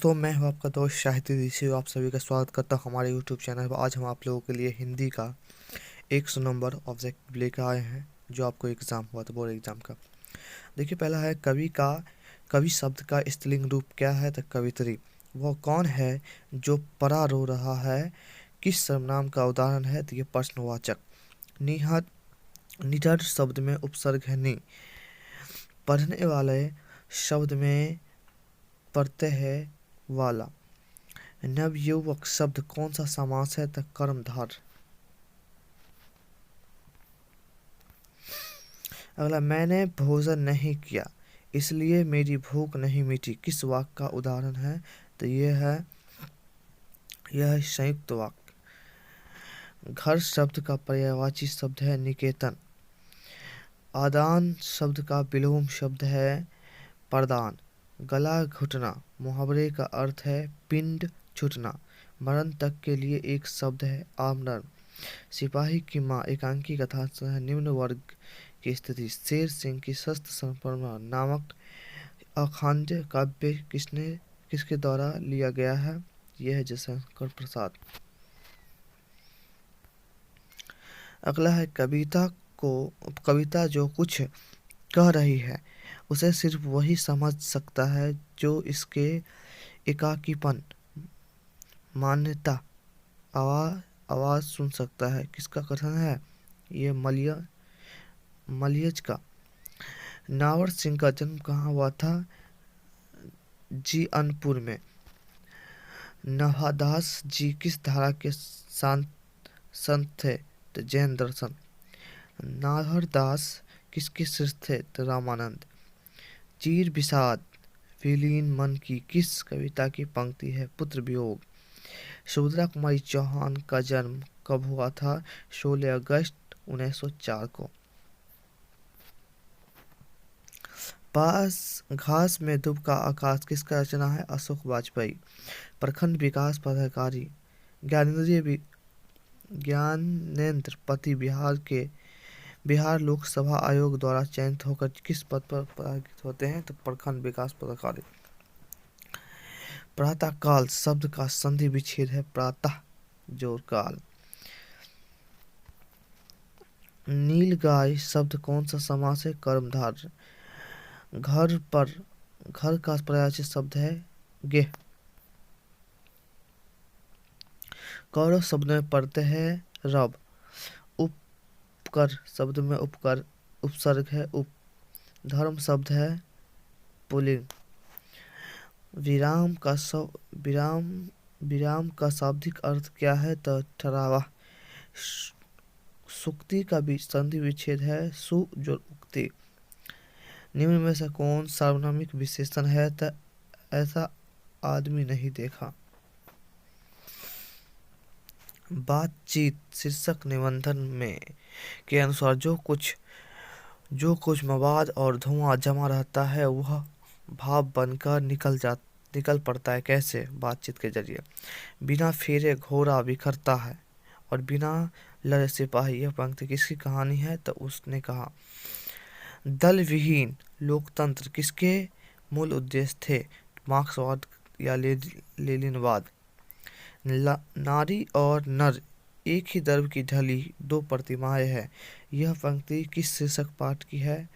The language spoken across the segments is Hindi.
दोस्तों, मैं हूं आपका दोस्त शाहिद ऋषि। आप सभी का स्वागत करता हूं हमारे यूट्यूब चैनल पर। आज हम आप लोगों के लिए हिंदी का 100 नंबर ऑब्जेक्ट लेकर आए हैं, जो आपको एग्ज़ाम हुआ था, बोर्ड एग्ज़ाम का। देखिए, पहला है कवि शब्द का स्त्रीलिंग रूप क्या है? तो कवित्री। वह कौन है जो परा रो रहा है? किस सर्वनाम का उदाहरण है? तो ये प्रश्नवाचक। निहत निडर शब्द में उपसर्ग है नि। पढ़ने वाले शब्द में प्रत्यय है वाला। नवयुवक शब्द कौन सा समास है? तो कर्मधार। अगला, मैंने भोजन नहीं किया इसलिए मेरी भूख नहीं मिटी, किस वाक्य का उदाहरण है? तो यह संयुक्त वाक्य। घर शब्द का पर्यायवाची शब्द है निकेतन। आदान शब्द का विलोम शब्द है प्रदान। गला घुटना मुहावरे का अर्थ है पिंड छूटना। मरण तक के लिए एक शब्द है आमरण। सिपाही की माँ एकांकी कथा है निम्न वर्ग की स्थिति। शेर सिंह की शस्त्र संपन्न नामक अखंड काव्य किसके द्वारा लिया गया है? यह है जयशंकर प्रसाद। अगला है कविता जो कुछ कह रही है उसे सिर्फ वही समझ सकता है जो इसके एकाकीपन मान्यता आवाज सुन सकता है। किसका कथन है? ये मलियज का। नावर सिंह का जन्म कहाँ हुआ था? जीअनपुर में। नवादास जी किस धारा के संत थे? तो जैन दर्शन। नाहरदास किसके शिष्य थे? तो रामानंद। चीर विषाद विलीन मन की किस कविता की पंक्ति है? पुत्र वियोग। सुभद्रा कुमारी चौहान का जन्म कब हुआ था? 16 अगस्त 1904 को। पास घास में धूप का आकाश किसका रचना है? अशोक वाजपेयी। प्रखंड विकास पदाधिकारी ज्ञानेंद्र पति बिहार लोकसभा आयोग द्वारा चयनित होकर किस पद पर पदस्थापित होते हैं? तो प्रखंड विकास पदाधिकारी। प्रातः काल शब्द का संधि विच्छेद है प्रातः जोर काल। नीलगाय शब्द कौन सा समास है? कर्मधार। घर का पर्यायवाची शब्द है गेह। कौरव शब्द में प्रत्यय है रब। उपकर शब्द में उपसर्ग है उप। धर्म शब्द है पुल्लिंग। विराम का शाब्दिक अर्थ क्या है? तो ठहरावा। सुक्ति का भी संधि विच्छेद है सु जो उक्ति। निम्न में से कौन सार्वनामिक विशेषण है? तो ऐसा आदमी नहीं देखा। बातचीत शीर्षक निबंधन में के अनुसार जो कुछ मवाद और धुआं जमा रहता है वह भाप बनकर निकल पड़ता है। कैसे? बातचीत के जरिए। बिना फेरे घोड़ा बिखरता है और बिना लड़े सिपाही। यह पंक्ति किसकी कहानी है? तो उसने कहा। दल विहीन लोकतंत्र किसके मूल उद्देश्य थे? मार्क्सवाद या लेनिनवाद। नारी और नर एक ही द्रव्य की ढली दो प्रतिमाएं हैं। यह पंक्ति किस शीर्षक पाठ की है?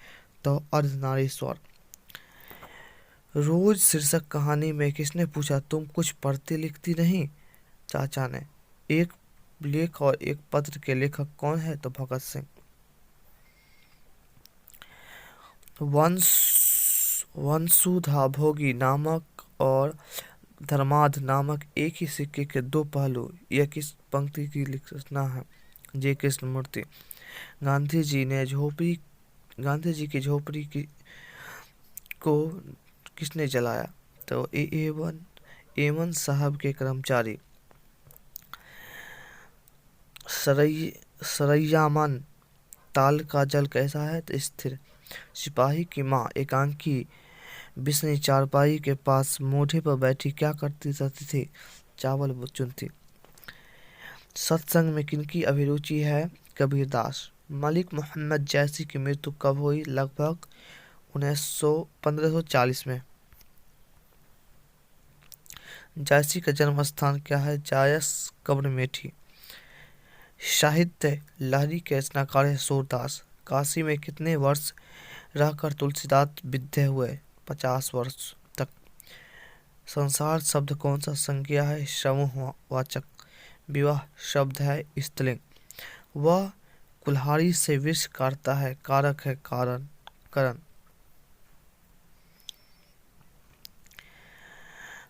तो अर्धनारीश्वर। रोज शीर्षक कहानी में किसने पूछा तुम कुछ पढ़ती लिखती नहीं? चाचा ने। एक लेख और एक पत्र के लेखक कौन है? तो भगत सिंह। वसुधा भोगी नामक और धर्माध नामक एक ही सिक्के के दो पहलू। यह किस पंक्ति की रचना है? जे कृष्णमूर्ति। गांधी जी की झोपड़ी को किसने जलाया? तो एमन साहब के कर्मचारी। सरैयामन ताल का जल कैसा है? तो स्थिर। सिपाही की माँ एकांकी बिस्नी चारपाई के पास मोढ़े पर बैठी क्या करती रहती थी? चावल चुनती। सत्संग में किनकी अभिरुचि है? कबीरदास। मलिक मोहम्मद जैसी की मृत्यु कब हुई? लगभग 1540 में। जायसी का जन्म स्थान क्या है? जायस कब्र मेठी। साहित्य लहरी के रचनाकार है सूरदास। काशी में कितने वर्ष रहकर तुलसीदास विद्य हुए? 50 वर्ष तक। संसार शब्द कौन सा संज्ञा है? समूहवाचक। विवाह शब्द है स्त्रीलिंग। वह कुल्हाड़ी से विष काटता है, कारक है कारण करण।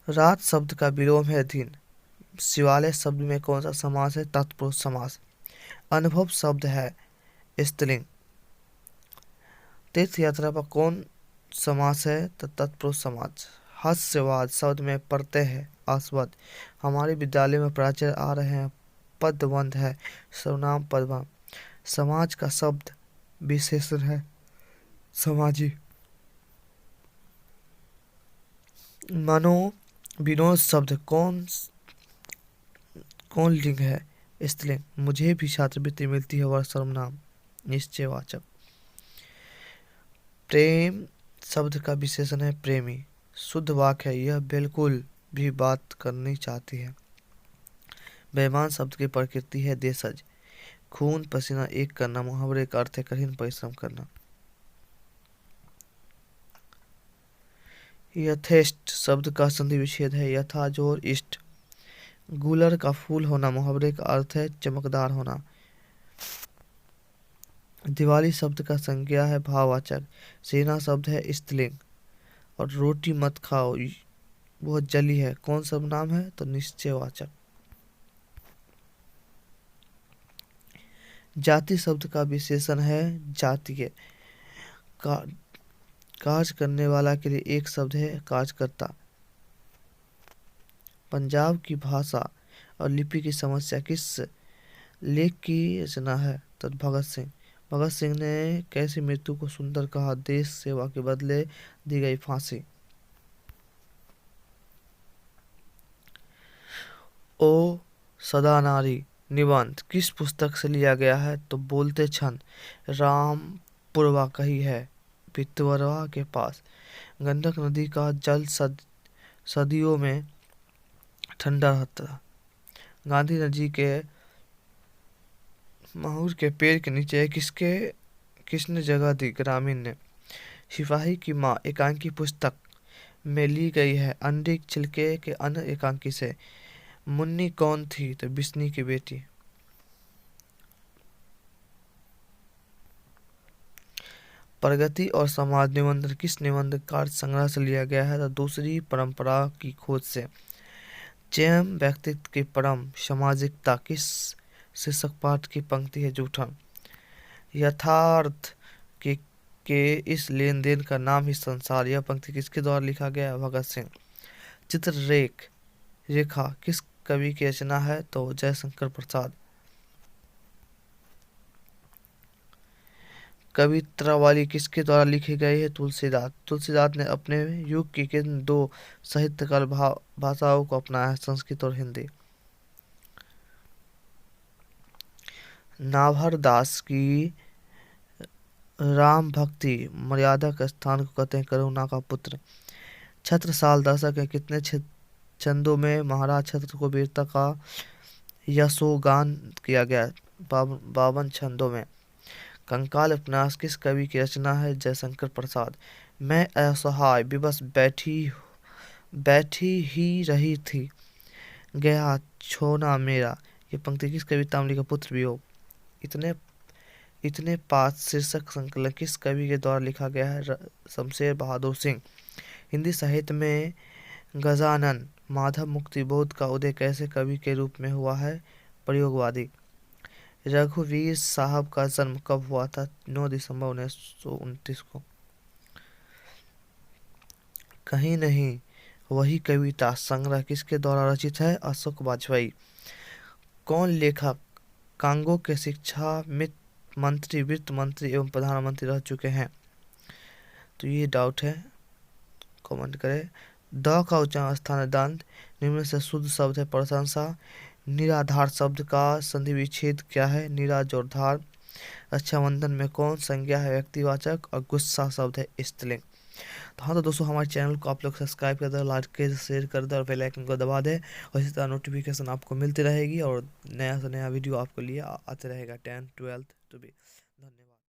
रात शब्द का विलोम है दिन। शिवालय शब्द में कौन सा समास है? तत्पुरुष समास। अनुभव शब्द है स्त्रीलिंग। तीर्थ यात्रा पर कौन समास है? तो तत्पुरुष समास। हास्यवाद शब्द में प्रत्यय है आस्वाद। हमारे विद्यालय में प्राचार्य आ रहे हैं, पदवंत है सर्वनाम पदवंत। समाज का शब्द विशेषण है समाजी। मनो विनोद शब्द कौन लिंग है? स्त्रीलिंग। मुझे भी छात्रवृत्ति मिलती है वह सर्वनाम निश्चयवाचक। प्रेम शब्द का विशेषण है प्रेमी। शुद्ध वाक्य है यह बिल्कुल भी बात करनी चाहती है। बेईमान शब्द की प्रकृति है देशज। खून पसीना एक करना मुहावरे का अर्थ है कठिन परिश्रम करना। यथेष्ट शब्द का संधि विच्छेद है यथा जोर इष्ट। गुलर का फूल होना मुहावरे का अर्थ है चमकदार होना। दिवाली शब्द का संज्ञा है भाववाचक। सेना शब्द है स्त्रीलिंग। और रोटी मत खाओ वह जली है कौन सा नाम है? तो निश्चयवाचक। जाति शब्द का विशेषण है जातीय। कार्य करने वाला के लिए एक शब्द है कार्यकर्ता। पंजाब की भाषा और लिपि की समस्या किस लेख की रचना है? तो भगत सिंह। भगत सिंह ने कैसी मृत्यु को सुंदर कहा? देश सेवा के बदले दी गई फांसी। ओ सदा नारी निबंध किस पुस्तक से लिया गया है? तो बोलते छंद। रामपुरवा कही है पितवरवा के पास। गंडक नदी का जल सदियों में ठंडा रहता। गांधी नदी के महुर के पेड़ के नीचे किसने जगह दी? ग्रामीण ने। सिपाही की माँ एकांकी पुस्तक में ली गई है अंडे छिलके के अन्न एकांकी से। मुन्नी कौन थी? तो बिस्नी की बेटी। प्रगति और समाज निबंध किस निबंध कार्य संग्रह से लिया गया है? तो दूसरी परंपरा की खोज से। चयन व्यक्तित्व की परम सामाजिकता किस शीर्षक पाठ की पंक्ति है? जूठन। यथार्थ के इस लेन देन का नाम ही संसार यह पंक्ति किसके द्वारा लिखा गया है? भगत सिंह। चित्र रेखा किस कवि की रचना है? तो जयशंकर प्रसाद। कवित्रावली किसके द्वारा लिखी गई है? तुलसीदास। तुलसीदास ने अपने युग की किन दो साहित्यकार भाषाओं को अपनाया है? संस्कृत और हिंदी। नाभर दास की राम भक्ति मर्यादा का स्थान को कहते हैं करुणा का पुत्र। छत्रसाल दशक के कितने छंदों में महाराज छत्र को वीरता का यशोगान किया गया? 52 छंदों में। कंकाल उपन्यास किस कवि की रचना है? जयशंकर प्रसाद। मैं असहाय विवश बैठी ही रही थी गया छोना मेरा ये पंक्ति किस कविता में लिखा? पुत्र वियोग। इतने पास शीर्षक संकलन किस कवि के द्वारा लिखा गया है? शमशेर बहादुर सिंह। हिंदी साहित्य में गजानन माधव मुक्तिबोध का उदय कैसे कवि के रूप में हुआ है? प्रयोगवादी। रघुवीर साहब का जन्म कब हुआ था? 9 दिसंबर 1929 को। कहीं नहीं वही कविता संग्रह किसके द्वारा रचित है? अशोक वाजपेयी। कौन लेखक कांगो के शिक्षा मंत्री वित्त मंत्री एवं प्रधानमंत्री रह चुके हैं? तो ये डाउट है, कमेंट करें। द का उच्चारण स्थान है दंत। निम्न से शुद्ध शब्द है प्रशंसा। निराधार शब्द का संधि विच्छेद क्या है? निरा जोरधार। रक्षाबंधन में कौन संज्ञा है व्यक्तिवाचक? और गुस्सा शब्द है स्त्रीलिंग। तो हाँ, तो दोस्तों हमारे चैनल को आप लोग सब्सक्राइब कर दो, लाइक के शेयर कर दो और बेल आइकन को दबा दें, और इसी तरह नोटिफिकेशन आपको मिलती रहेगी और नया से नया वीडियो आपको लिए आते रहेगा 10 12 तो भी। धन्यवाद।